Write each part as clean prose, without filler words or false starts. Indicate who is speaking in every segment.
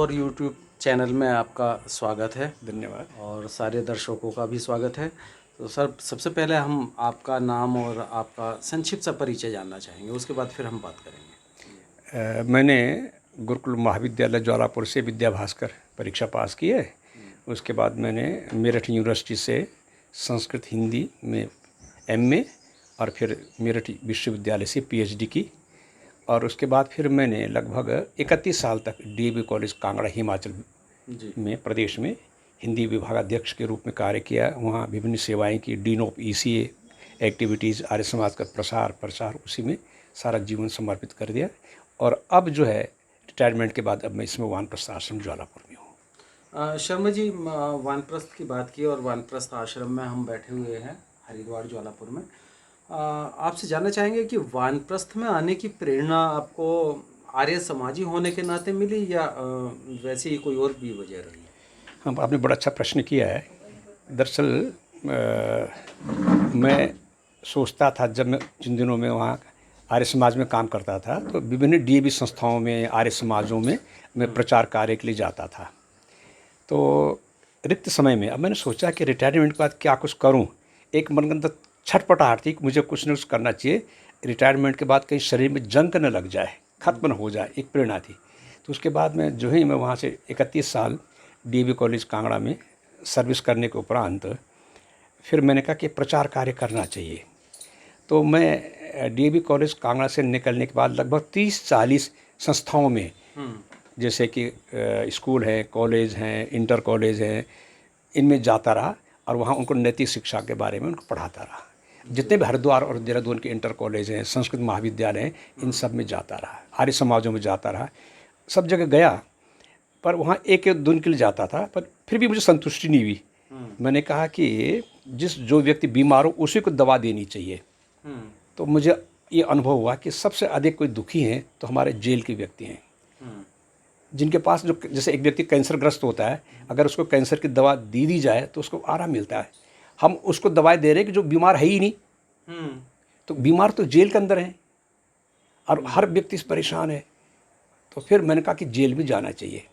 Speaker 1: और YouTube channel में आपका स्वागत है
Speaker 2: धन्यवाद।
Speaker 1: और सारे दर्शकों का भी स्वागत है। तो सर, सबसे पहले हम आपका नाम और आपका संक्षिप्त सा परिचय जानना चाहेंगे, उसके बाद फिर हम बात करेंगे।
Speaker 2: मैंने गुरुकुल महाविद्यालय ज्वालापुर से विद्या भास्कर परीक्षा पास की है। उसके बाद मैंने मेरठ यूनिवर्सिटी से संस्कृत हिंदी में एमए और फिर मेरठ विश्वविद्यालय से पीएचडी की। और उसके बाद फिर मैंने लगभग 31 साल तक डीएवी कॉलेज कांगड़ा हिमाचल में प्रदेश में हिंदी विभागाध्यक्ष के रूप में कार्य किया। वहाँ विभिन्न सेवाएं की, dean of ECA activities, Arya Samaj का प्रसार उसी में सारा जीवन समर्पित कर दिया। और अब जो है रिटायरमेंट के बाद अब मैं इसमें वानप्रस्थ आश्रम ज्वालापुर में हूँ।
Speaker 1: शर्मा जी, वानप्रस्थ की बात की और वानप्रस्थ आश्रम में हम बैठे हुए हैं हरिद्वार ज्वालापुर में। आपसे जानना चाहेंगे कि वानप्रस्थ में आने की प्रेरणा आपको आर्य समाजी होने के नाते मिली या वैसे ही कोई और भी वजह रही?
Speaker 2: हाँ, आपने बड़ा अच्छा प्रश्न किया है। दरअसल मैं सोचता था, जब मैं जिन दिनों में वहाँ आर्य समाज में काम करता था तो विभिन्न डीएवी संस्थाओं में, आर्य समाजों में मैं प्रचार कार्य के लिए जाता था। तो रिक्त समय में अब मैंने सोचा कि रिटायरमेंट के बाद क्या कुछ करूं। एक मन के अंदर छटपटाहट थी कि मुझे कुछ न कुछ करना चाहिए, रिटायरमेंट के बाद कहीं शरीर में जंग न लग जाए, खत्म न हो जाए, एक प्रेरणा थी। तो उसके बाद में जो ही मैं वहाँ से 31 साल डीएवी कॉलेज कांगड़ा में सर्विस करने के उपरांत फिर मैंने कहा कि प्रचार कार्य करना चाहिए। तो मैं डीएवी कॉलेज कांगड़ा से निकलने के बाद लगभग 30-40 संस्थाओं में, जैसे कि स्कूल हैं, कॉलेज हैं, इंटर कॉलेज हैं, इनमें जाता रहा और वहाँ उनको नैतिक शिक्षा के बारे में उनको पढ़ाता रहा। जितने भी हरिद्वार और देहरादून के इंटर कॉलेज हैं, संस्कृत महाविद्यालय हैं, इन सब में जाता रहा, आर्य समाजों में जाता रहा, सब जगह गया। पर वहाँ एक दिन के लिए जाता था, पर फिर भी मुझे संतुष्टि नहीं हुई। मैंने कहा कि जो व्यक्ति बीमार हो उसी को दवा देनी चाहिए। तो मुझे ये अनुभव हुआ कि सबसे अधिक कोई दुखी हैं तो हमारे जेल के व्यक्ति हैं, जिनके पास जो, जैसे एक व्यक्ति कैंसरग्रस्त होता है, अगर उसको कैंसर की दवा दी जाए तो उसको आराम मिलता है। हम उसको दवाएं दे रहे हैं कि जो बीमार है ही नहीं। तो बीमार तो जेल के अंदर है और हर व्यक्ति से परेशान है। तो फिर मैंने कहा कि जेल में जाना चाहिए।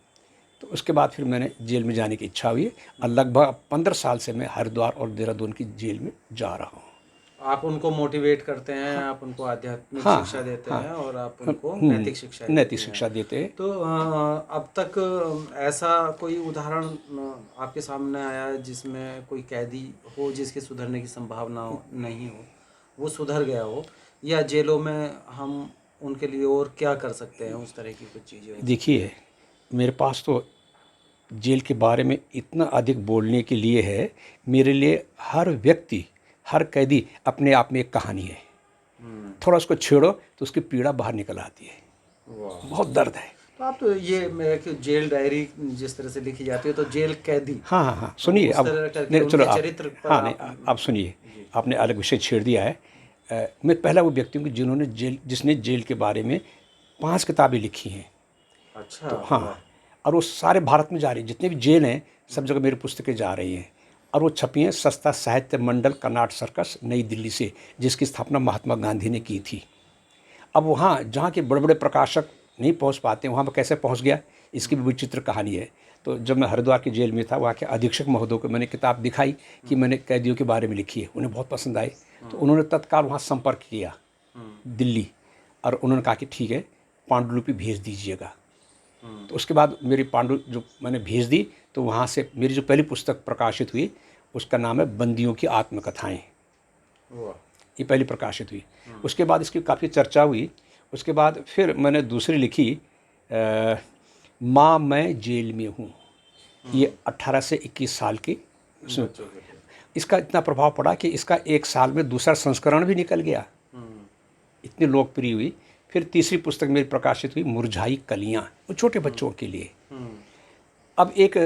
Speaker 2: तो उसके बाद फिर मैंने जेल में जाने की इच्छा हुई और लगभग 15 साल से मैं हरिद्वार और देहरादून की जेल में जा रहा हूँ।
Speaker 1: आप उनको मोटिवेट करते हैं, आप उनको आध्यात्मिक शिक्षा देते हैं और आप उनको नैतिक शिक्षा
Speaker 2: देते हैं।
Speaker 1: तो अब तक ऐसा कोई उदाहरण आपके सामने आया है जिसमें कोई कैदी हो जिसके सुधरने की संभावना नहीं हो, वो सुधर गया हो, या जेलों में हम उनके लिए और क्या कर सकते हैं, उस तरह की कुछ चीज़ें?
Speaker 2: देखिए, मेरे पास तो जेल के बारे में इतना अधिक बोलने के लिए है। मेरे लिए हर व्यक्ति, हर कैदी अपने आप में एक कहानी है। थोड़ा उसको छेड़ो तो उसकी पीड़ा बाहर निकल आती है, बहुत दर्द है।
Speaker 1: तो आप तो ये मेरे जेल डायरी जिस तरह से लिखी जाती है, तो जेल कैदी,
Speaker 2: हाँ, सुनिए अब, नहीं चलो आप,
Speaker 1: चरित्र पर
Speaker 2: हाँ नहीं, आप सुनिए, आपने अलग विषय छेड़ दिया है। मैं पहला वो व्यक्ति हूँ जिसने जेल के बारे में 5 किताबें लिखी हैं।
Speaker 1: अच्छा।
Speaker 2: तो हाँ, और वो सारे भारत में जा रही है, जितने भी जेल हैं सब जगह मेरी पुस्तकें जा रही हैं। और वो छपी हैं सस्ता साहित्य मंडल, कर्नाट सर्कस, नई दिल्ली से, जिसकी स्थापना महात्मा गांधी ने की थी। अब वहाँ जहाँ के बड़े बड़े प्रकाशक नहीं पहुँच पाते, वहाँ पर कैसे पहुँच गया, इसकी भी विचित्र कहानी है। तो जब मैं हरिद्वार की जेल में था, वहाँ के अधीक्षक महोदय को मैंने किताब दिखाई कि मैंने कैदियों के बारे में लिखी है। उन्हें बहुत पसंद आई, तो उन्होंने तत्काल वहाँ संपर्क किया दिल्ली, और उन्होंने कहा कि ठीक है, पांडुलिपि भेज दीजिएगा। तो उसके बाद मेरी जो मैंने भेज दी, तो वहाँ से मेरी जो पहली पुस्तक प्रकाशित हुई उसका नाम है बंदियों की आत्मकथाएं। ये पहली प्रकाशित हुई। उसके बाद इसकी काफ़ी चर्चा हुई। उसके बाद फिर मैंने दूसरी लिखी, माँ मैं जेल में हूँ। ये 18 से 21 साल की, इसका इतना प्रभाव पड़ा कि इसका 1 साल में दूसरा संस्करण भी निकल गया, इतनी लोकप्रिय हुई। फिर तीसरी पुस्तक मेरी प्रकाशित हुई, मुरझाई कलियाँ, वो छोटे बच्चों के लिए। अब एक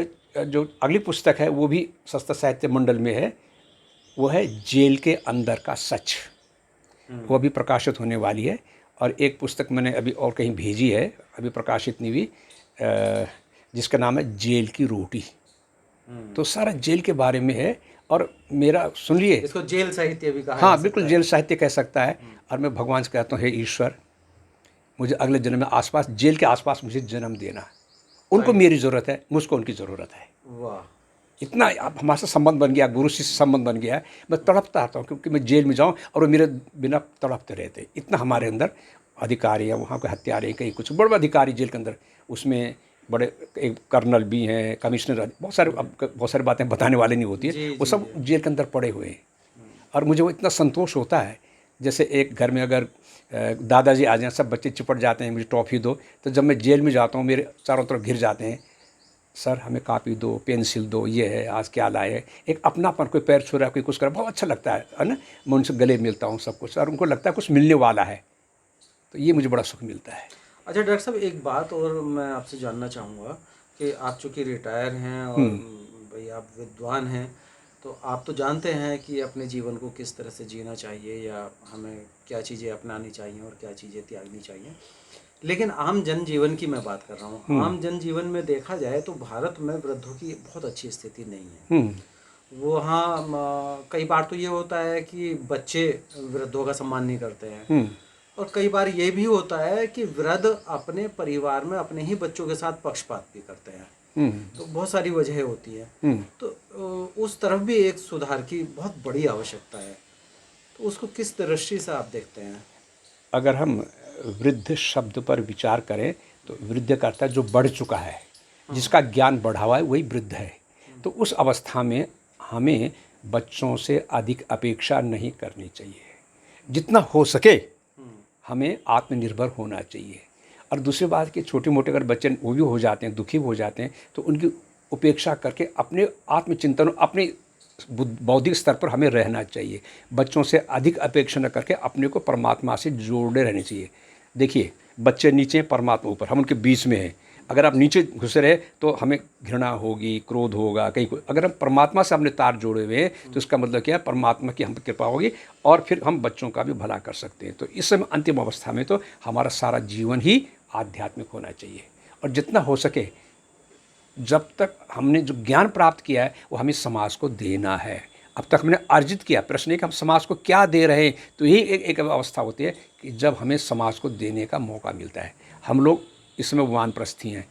Speaker 2: जो अगली पुस्तक है वो भी सस्ता साहित्य मंडल में है, वो है जेल के अंदर का सच, वो अभी प्रकाशित होने वाली है। और एक पुस्तक मैंने अभी और कहीं भेजी है, अभी प्रकाशित नहीं हुई, जिसका नाम है जेल की रोटी। तो सारा जेल के बारे में है। और मेरा, सुन लिए,
Speaker 1: इसको जेल साहित्य भी कहा
Speaker 2: हाँ बिल्कुल, जेल साहित्य कह सकता है। और मैं भगवान से कहता हूँ, हे ईश्वर, मुझे अगले जन्म में जेल के आसपास मुझे जन्म देना, उनको मेरी ज़रूरत है, मुझको उनकी ज़रूरत है।
Speaker 1: वाह।
Speaker 2: इतना अब हमारे साथ संबंध बन गया, गुरु शिष्य संबंध बन गया है। मैं तड़पता आता हूँ क्योंकि मैं जेल में जाऊँ और वो मेरे बिना तड़पते रहते। इतना हमारे अंदर अधिकारी है, वहाँ के हत्यारे कहीं कुछ बड़े बड़े अधिकारी जेल के अंदर, उसमें बड़े एक कर्नल भी हैं, कमिश्नर, बहुत सारे, अब बहुत सारी बातें बताने वाले नहीं होती है,
Speaker 1: जी
Speaker 2: वो
Speaker 1: जी
Speaker 2: सब
Speaker 1: जी।
Speaker 2: जेल के अंदर पड़े हुए हैं। और मुझे वो इतना संतोष होता है, जैसे एक घर में अगर दादाजी आ जाएं, सब बच्चे चिपट जाते हैं, मुझे टॉफ़ी दो, तो जब मैं जेल में जाता हूँ मेरे चारों तरफ घिर जाते हैं, सर हमें कापी दो, पेंसिल दो, ये है, आज क्या लाए है। एक अपनापन, कोई पैर छू रहा है, कोई कुछ कर रहा है, बहुत अच्छा लगता है ना। मैं उनसे गले मिलता हूँ सब कुछ, और उनको लगता है कुछ मिलने वाला है, तो ये मुझे बड़ा सुख मिलता है।
Speaker 1: अच्छा डॉक्टर साहब, एक बात और मैं आपसे जानना चाहूँगा कि आप चूँकि रिटायर हैं और भाई आप विद्वान हैं, तो आप तो जानते हैं कि अपने जीवन को किस तरह से जीना चाहिए या हमें क्या चीज़ें अपनानी चाहिए और क्या चीज़ें त्यागनी चाहिए। लेकिन आम जनजीवन की मैं बात कर रहा हूँ। आम जनजीवन में देखा जाए तो भारत में वृद्धों की बहुत अच्छी स्थिति नहीं है।
Speaker 2: हम्म
Speaker 1: वहाँ कई बार तो ये होता है कि बच्चे वृद्धों का सम्मान नहीं करते हैं,
Speaker 2: हम्म
Speaker 1: और कई बार ये भी होता है कि वृद्ध अपने परिवार में अपने ही बच्चों के साथ पक्षपात भी करते हैं।
Speaker 2: हम्म
Speaker 1: तो बहुत सारी वजह होती है।
Speaker 2: हम्म
Speaker 1: तो उस तरफ भी एक सुधार की बहुत बड़ी आवश्यकता है। तो उसको किस दृष्टि से आप देखते हैं?
Speaker 2: अगर हम वृद्ध शब्द पर विचार करें तो वृद्ध का अर्थ है जो बढ़ चुका है,
Speaker 1: हाँ।
Speaker 2: जिसका ज्ञान बढ़ा हुआ है, वही वृद्ध है। तो उस अवस्था में हमें बच्चों से अधिक अपेक्षा नहीं करनी चाहिए। जितना हो सके हमें आत्मनिर्भर होना चाहिए। और दूसरी बात कि छोटे मोटे अगर बच्चे वो भी हो जाते हैं, दुखी हो जाते हैं, तो उनकी उपेक्षा करके अपने आत्मचिंतन, अपने बौद्धिक स्तर पर हमें रहना चाहिए। बच्चों से अधिक अपेक्षा न करके अपने को परमात्मा से जोड़े रहने चाहिए। देखिए, बच्चे नीचे हैं, परमात्मा ऊपर, हम उनके बीच में हैं। अगर आप नीचे घुसे रहे तो हमें घृणा होगी, क्रोध होगा, कहीं को। अगर हम परमात्मा से अपने तार जोड़े हुए हैं तो इसका मतलब क्या है, परमात्मा की हम पर कृपा होगी और फिर हम बच्चों का भी भला कर सकते हैं। तो इस समय अंतिम अवस्था में तो हमारा सारा जीवन ही आध्यात्मिक होना चाहिए। और जितना हो सके, जब तक हमने जो ज्ञान प्राप्त किया है वो हमें समाज को देना है। अब तक हमने अर्जित किया, प्रश्न है कि हम समाज को क्या दे रहे हैं। तो यही एक अवस्था होती है कि जब हमें समाज को देने का मौका मिलता है। हम लोग इसमें वानप्रस्थी हैं।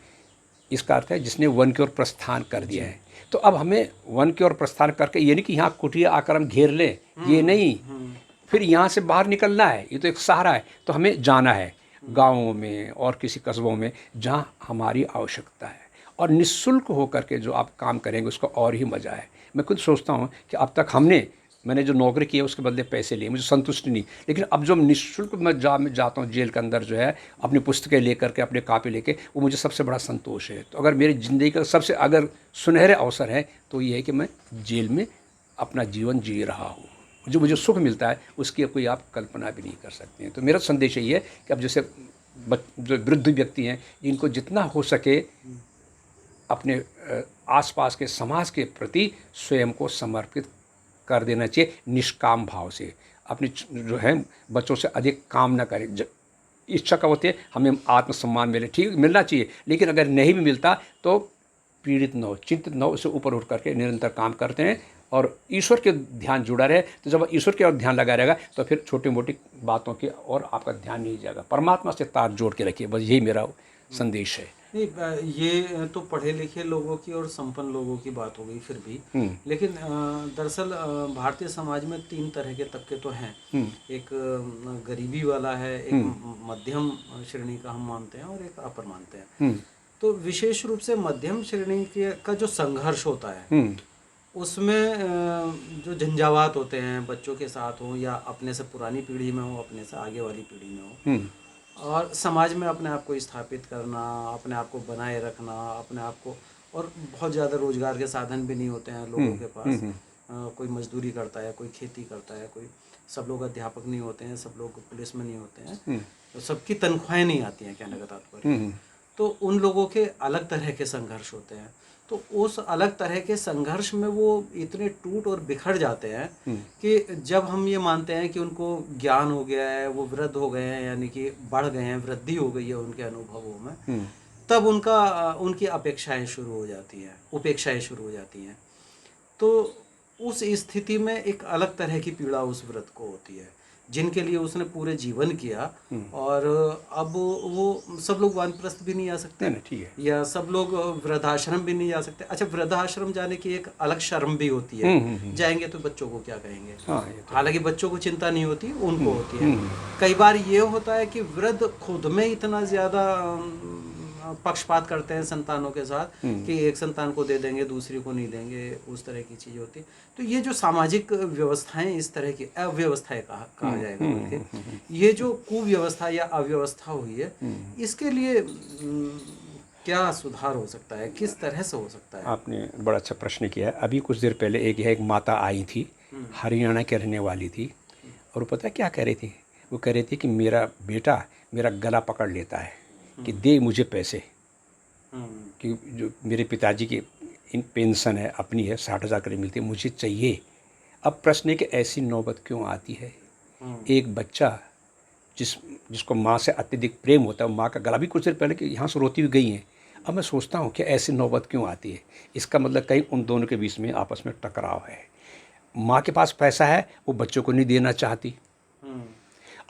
Speaker 2: इसका अर्थ है जिसने वन की ओर प्रस्थान कर दिया है। तो अब हमें वन की ओर प्रस्थान करके, ये नहीं कि यहाँ कुटिया आकर हम घेर लें, ये नहीं, फिर यहाँ से बाहर निकलना है। ये तो एक सहारा है। तो हमें जाना है गाँवों में और किसी कस्बों में जहाँ हमारी आवश्यकता है, और निःशुल्क होकर के जो आप काम करेंगे उसका और ही मज़ा है। मैं खुद सोचता हूँ कि अब तक मैंने जो नौकरी की है उसके बदले पैसे लिए, मुझे संतुष्टि नहीं। लेकिन अब जो निःशुल्क मैं जाता हूँ जेल के अंदर जो है, अपनी पुस्तकें लेकर के, अपने कापी लेके, वो मुझे सबसे बड़ा संतोष है। तो अगर मेरी ज़िंदगी का सबसे अगर सुनहरे अवसर है तो ये है कि मैं जेल में अपना जीवन जी रहा हूँ। जो मुझे सुख मिलता है उसकी कोई आप कल्पना भी नहीं कर सकते हैं। तो मेरा संदेश यही है कि अब जैसे जो वृद्ध व्यक्ति हैं, इनको जितना हो सके अपने आसपास के समाज के प्रति स्वयं को समर्पित कर देना चाहिए, निष्काम भाव से। अपनी जो है बच्चों से अधिक काम ना करें। इच्छा कब होती है, हमें आत्मसम्मान मिले, ठीक मिलना चाहिए, लेकिन अगर नहीं भी मिलता तो पीड़ित न हो, चिंतित न हो, उससे ऊपर उठ करके निरंतर काम करते हैं और ईश्वर के ध्यान जुड़ा रहे। तो जब ईश्वर की ओर ध्यान लगा रहेगा तो फिर छोटी मोटी बातों की और आपका ध्यान नहीं जाएगा। परमात्मा से तार जोड़ के रखिए, बस यही मेरा संदेश है।
Speaker 1: नहीं, ये तो पढ़े लिखे लोगों की और संपन्न लोगों की बात हो गई फिर भी। लेकिन दरअसल भारतीय समाज में तीन तरह के तबके तो हैं। एक गरीबी वाला है, एक मध्यम श्रेणी का हम मानते हैं, और एक अपर मानते हैं। तो विशेष रूप से मध्यम श्रेणी के का जो संघर्ष होता है उसमें जो झंझावात होते हैं, बच्चों के साथ हो या अपने से पुरानी पीढ़ी में हो, अपने से आगे वाली पीढ़ी में हो, और समाज में अपने आप को स्थापित करना, अपने आप को बनाए रखना, अपने आप को, और बहुत ज़्यादा रोजगार के साधन भी नहीं होते हैं लोगों के पास। कोई मजदूरी करता है, कोई खेती करता है, कोई, सब लोग अध्यापक नहीं होते हैं, सब लोग पुलिस में नहीं होते हैं, तो सबकी तनख्वाहें नहीं आती हैं, कहने का तात्पर्य। तो उन लोगों के अलग तरह के संघर्ष होते हैं। तो उस अलग तरह के संघर्ष में वो इतने टूट और बिखर जाते हैं कि जब हम ये मानते हैं कि उनको ज्ञान हो गया है, वो वृद्ध हो गए हैं, यानी कि बढ़ गए हैं, वृद्धि हो गई है उनके अनुभवों में, तब उनकी अपेक्षाएं शुरू हो जाती हैं, उपेक्षाएं शुरू हो जाती हैं। तो उस स्थिति में एक अलग तरह की पीड़ा उस वृद्ध को होती है, जिनके लिए उसने पूरे जीवन किया, और अब वो सब लोग वानप्रस्थ भी नहीं आ सकते,
Speaker 2: नहीं ठीक है।
Speaker 1: या सब लोग वृद्धाश्रम भी नहीं जा सकते। अच्छा, वृद्धाश्रम जाने की एक अलग शर्म भी होती है, जाएंगे तो बच्चों को क्या कहेंगे।
Speaker 2: हाँ ये तो
Speaker 1: हालांकि बच्चों को चिंता नहीं होती, उनको होती है। कई बार ये होता है कि वृद्ध खुद में इतना ज़्यादा पक्षपात करते हैं संतानों के साथ कि एक संतान को दे देंगे, दूसरी को नहीं देंगे, उस तरह की चीज़ होती है। तो ये जो सामाजिक व्यवस्थाएं, इस तरह की अव्यवस्थाएं कहा जाएगा बल्कि, ये जो कुव्यवस्था या अव्यवस्था हुई है, इसके लिए क्या सुधार हो सकता है, किस तरह से हो सकता है?
Speaker 2: आपने बड़ा अच्छा प्रश्न किया है। अभी कुछ देर पहले एक माता आई थी, हरियाणा के रहने वाली थी, और वो पता है क्या कह रही थी? वो कह रही थी कि मेरा बेटा मेरा गला पकड़ लेता है कि दे मुझे पैसे, कि जो मेरे पिताजी की इन पेंशन है अपनी है 60,000 करीब मिलती है, मुझे चाहिए। अब प्रश्न है कि ऐसी नौबत क्यों आती है? एक बच्चा जिसको माँ से अत्यधिक प्रेम होता है, माँ का गला भी कुछ देर पहले कि यहाँ से रोती हुई गई हैं। अब मैं सोचता हूँ कि ऐसी नौबत क्यों आती है? इसका मतलब कहीं उन दोनों के बीच में आपस में टकराव है। माँ के पास पैसा है, वो बच्चों को नहीं देना चाहती।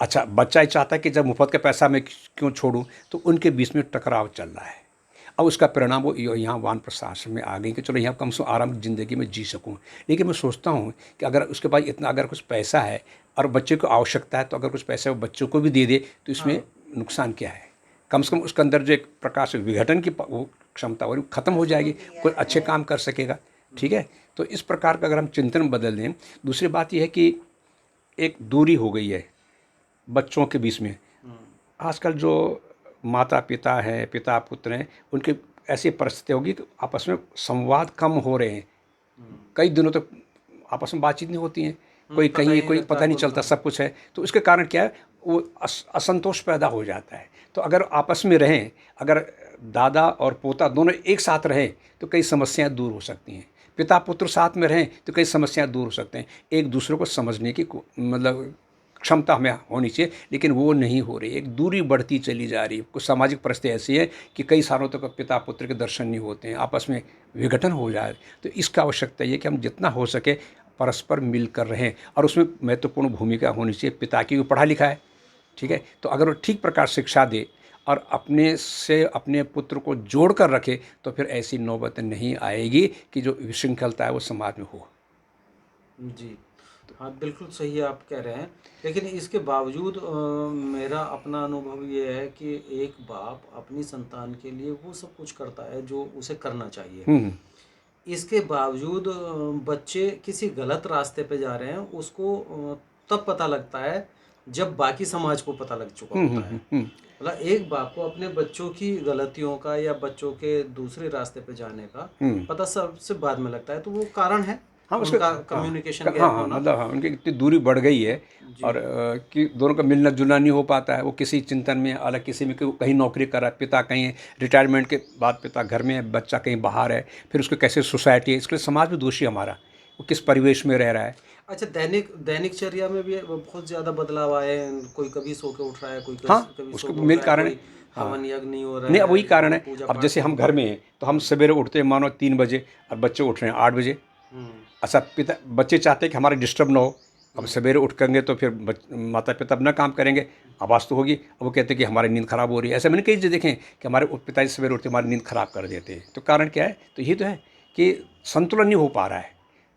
Speaker 2: अच्छा, बच्चा ही चाहता है कि जब मुफ्त का पैसा मैं क्यों छोड़ूं, तो उनके बीच में टकराव चल रहा है। अब उसका परिणाम वो यहाँ वानप्रस्थ आश्रम में आ गई कि चलो यहाँ कम से कम आराम ज़िंदगी में जी सकूँ। लेकिन मैं सोचता हूँ कि अगर उसके पास इतना अगर कुछ पैसा है और बच्चे को आवश्यकता है, तो अगर कुछ पैसा वो बच्चों को भी दे दे तो इसमें नुकसान क्या है? कम से कम उसके अंदर जो एक प्रकार से विघटन की वो क्षमता वो ख़त्म हो जाएगी, कोई अच्छे काम कर सकेगा। ठीक है, तो इस प्रकार का अगर हम चिंतन बदल दें। दूसरी बात यह है कि एक दूरी हो गई है बच्चों के बीच में। आजकल जो माता पिता हैं, पिता पुत्र हैं, उनकी ऐसी परिस्थिति होगी कि आपस में संवाद कम हो रहे हैं। कई दिनों तक आपस में बातचीत नहीं होती है, कोई कहीं कोई पता नहीं चलता, सब कुछ है। तो इसके कारण क्या है, वो असंतोष पैदा हो जाता है। तो अगर आपस में रहें, अगर दादा और पोता दोनों एक साथ रहें तो कई समस्याएं दूर हो सकती हैं। पिता पुत्र साथ में रहें तो कई समस्याएं दूर हो सकते हैं। एक दूसरे को समझने की मतलब क्षमता हमें होनी चाहिए, लेकिन वो नहीं हो रही। एक दूरी बढ़ती चली जा रही है। कुछ सामाजिक परिस्थिति ऐसी है कि कई सालों तक पिता पुत्र के दर्शन नहीं होते हैं, आपस में विघटन हो जाए। तो इसका आवश्यकता ये कि हम जितना हो सके परस्पर मिलकर रहें, और उसमें महत्वपूर्ण भूमिका होनी चाहिए पिता की। वो पढ़ा लिखा है, ठीक है, तो अगर वो ठीक प्रकार शिक्षा दे और अपने से अपने पुत्र को जोड़ कर रखे, तो फिर ऐसी नौबत नहीं आएगी कि जो विशृंखलता है वो समाज में हो।
Speaker 1: जी हाँ, बिल्कुल सही आप कह रहे हैं। लेकिन इसके बावजूद मेरा अपना अनुभव ये है कि एक बाप अपनी संतान के लिए वो सब कुछ करता है जो उसे करना चाहिए। इसके बावजूद बच्चे किसी गलत रास्ते पे जा रहे हैं, उसको तब पता लगता है जब बाकी समाज को पता लग चुका होता है। मतलब एक बाप को अपने बच्चों की गलतियों का या बच्चों के दूसरे रास्ते पे जाने का पता सबसे बाद में लगता है। तो वो कारण है
Speaker 2: हाँ, उसका
Speaker 1: उनका कम्युनिकेशन गैप
Speaker 2: हाँ
Speaker 1: होना।
Speaker 2: मतलब हाँ, उनकी इतनी दूरी बढ़ गई है, और कि दोनों का मिलना जुलना नहीं हो पाता है। वो किसी चिंतन में अलग, किसी में कहीं नौकरी कर रहा है, पिता कहीं रिटायरमेंट के बाद पिता घर में है, बच्चा कहीं बाहर है। फिर उसको कैसे सोसाइटी है, इसके लिए समाज भी दोषी हमारा, वो किस परिवेश में रह रहा है।
Speaker 1: अच्छा, दैनिकचर्या में भी बहुत ज़्यादा बदलाव आए हैं। कोई कभी सो के उठ रहा है, कोई
Speaker 2: हाँ,
Speaker 1: कभी सो
Speaker 2: उसका
Speaker 1: के उठ
Speaker 2: मेन
Speaker 1: रहा है,
Speaker 2: कारण है।
Speaker 1: कोई
Speaker 2: हाँ
Speaker 1: हवन यज्ञ नहीं हो रहा
Speaker 2: नहीं, अब वही
Speaker 1: है,
Speaker 2: कारण है।
Speaker 1: पूजा
Speaker 2: अब
Speaker 1: पाठ
Speaker 2: जैसे
Speaker 1: नहीं
Speaker 2: हम
Speaker 1: हो
Speaker 2: घर
Speaker 1: रहा
Speaker 2: में हैं तो हम सवेरे उठते हैं मानो 3 बजे, और बच्चे उठ रहे हैं 8 बजे।
Speaker 1: है।
Speaker 2: अच्छा, बच्चे चाहते हैं कि हमारा डिस्टर्ब ना हो। अब सवेरे उठ करेंगे तो फिर माता पिता अपना काम करेंगे, आवाज़ तो होगी। अब वो कहते हैं कि हमारी नींद खराब हो रही है। ऐसे मैंने कई चीज़ देखें कि हमारे पिताजी सवेरे उठते हमारी नींद खराब कर देते हैं। तो कारण क्या है? तो ये तो है कि संतुलन नहीं हो पा रहा है।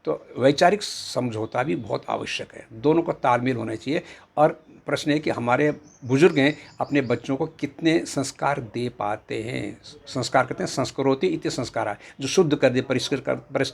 Speaker 2: तो वैचारिक समझौता भी बहुत आवश्यक है, दोनों का तालमेल होना चाहिए। और प्रश्न है कि हमारे बुजुर्ग हैं अपने बच्चों को कितने संस्कार दे पाते हैं। संस्कार कहते हैं संस्करोति इति संस्कारा, जो शुद्ध कर दे, परिष्कृत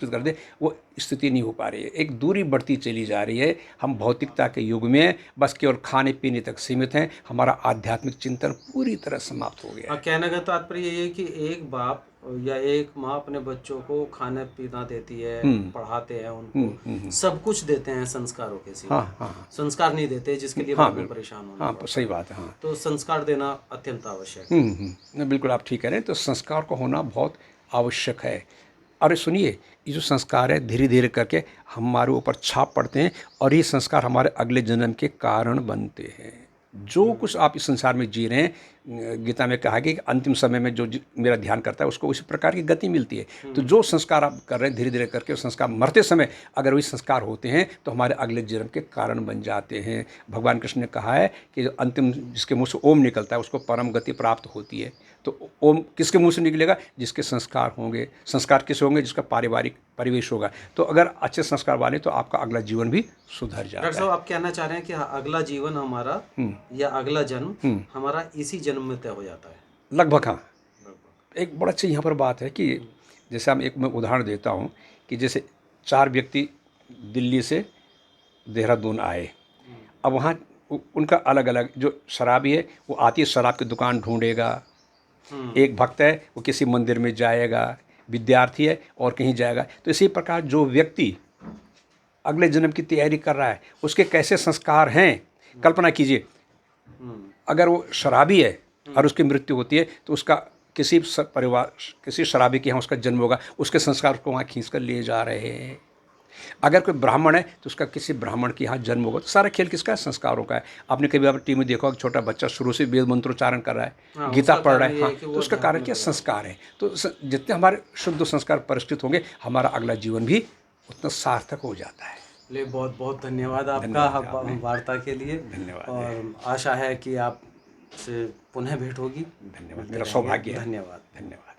Speaker 2: कर दे, वो स्थिति नहीं हो पा रही है। एक दूरी बढ़ती चली जा रही है। हम भौतिकता के युग में बस केवल खाने पीने तक सीमित हैं, हमारा आध्यात्मिक चिंतन पूरी तरह समाप्त हो गया है।
Speaker 1: कहने का तात्पर्य ये है कि एक बाप या एक माँ अपने बच्चों को खाना पीना देती है, पढ़ाते हैं उनको, सब कुछ देते हैं संस्कारों के सिवा।
Speaker 2: हाँ,
Speaker 1: संस्कार नहीं देते, जिसके लिए बाद में परेशान होना
Speaker 2: हाँ,
Speaker 1: पड़ता
Speaker 2: सही
Speaker 1: है।
Speaker 2: बात है। हाँ,
Speaker 1: तो संस्कार देना अत्यंत आवश्यक है।
Speaker 2: नहीं, बिल्कुल आप ठीक कह रहे हैं। तो संस्कार को होना बहुत आवश्यक है। अरे सुनिए, ये जो संस्कार है धीरे धीरे करके हमारे ऊपर छाप पड़ते हैं, और ये संस्कार हमारे अगले जन्म के कारण बनते हैं। जो कुछ आप इस संसार में जी रहे हैं, गीता में कहा कि अंतिम समय में जो मेरा ध्यान करता है उसको उसी प्रकार की गति मिलती है। तो जो संस्कार आप कर रहे हैं धीरे धीरे करके, उस संस्कार मरते समय अगर वही संस्कार होते हैं तो हमारे अगले जन्म के कारण बन जाते हैं। भगवान कृष्ण ने कहा है कि जो अंतिम जिसके मुँह से ओम निकलता है उसको परम गति प्राप्त होती है। तो ओम किसके मुंह से निकलेगा? जिसके संस्कार होंगे। संस्कार किस होंगे? जिसका पारिवारिक परिवेश होगा। तो अगर अच्छे संस्कार वाले तो आपका अगला जीवन भी सुधर जाता
Speaker 1: डॉक्टर साहब, आप कहना चाह रहे हैं कि अगला जीवन हमारा या अगला जन्म हमारा इसी जन्म में तय हो जाता है?
Speaker 2: लगभग हाँ। एक बड़ा अच्छी यहाँ पर बात है कि जैसे हम एक मैं उदाहरण देता हूँ कि जैसे 4 व्यक्ति दिल्ली से देहरादून आए। अब वहाँ उनका अलग अलग, जो शराबी है वो आती है शराब की दुकान ढूंढेगा, एक भक्त है वो किसी मंदिर में जाएगा, विद्यार्थी है और कहीं जाएगा। तो इसी प्रकार जो व्यक्ति अगले जन्म की तैयारी कर रहा है उसके कैसे संस्कार हैं, कल्पना कीजिए अगर वो शराबी है और उसकी मृत्यु होती है तो उसका किसी शराबी के यहाँ उसका जन्म होगा, उसके संस्कार को वहाँ खींच कर ले जा रहे हैं। अगर कोई ब्राह्मण है तो उसका किसी ब्राह्मण के यहाँ जन्म होगा। तो सारा खेल किसका है? संस्कारों का है। आपने कभी आप टीवी में देखा कि छोटा बच्चा शुरू से वेद मंत्रोच्चारण कर रहा है, गीता पढ़ रहा है, हाँ, तो उसका कारण क्या? संस्कार है। तो जितने हमारे शुद्ध संस्कार परिष्कृत होंगे हमारा अगला जीवन भी उतना सार्थक हो जाता है।
Speaker 1: ले बहुत बहुत धन्यवाद आपका वार्ता के लिए।
Speaker 2: धन्यवाद।
Speaker 1: और आशा है कि आपसे पुनः भेंट होगी।
Speaker 2: धन्यवाद, मेरा सौभाग्य है।
Speaker 1: धन्यवाद।
Speaker 2: धन्यवाद।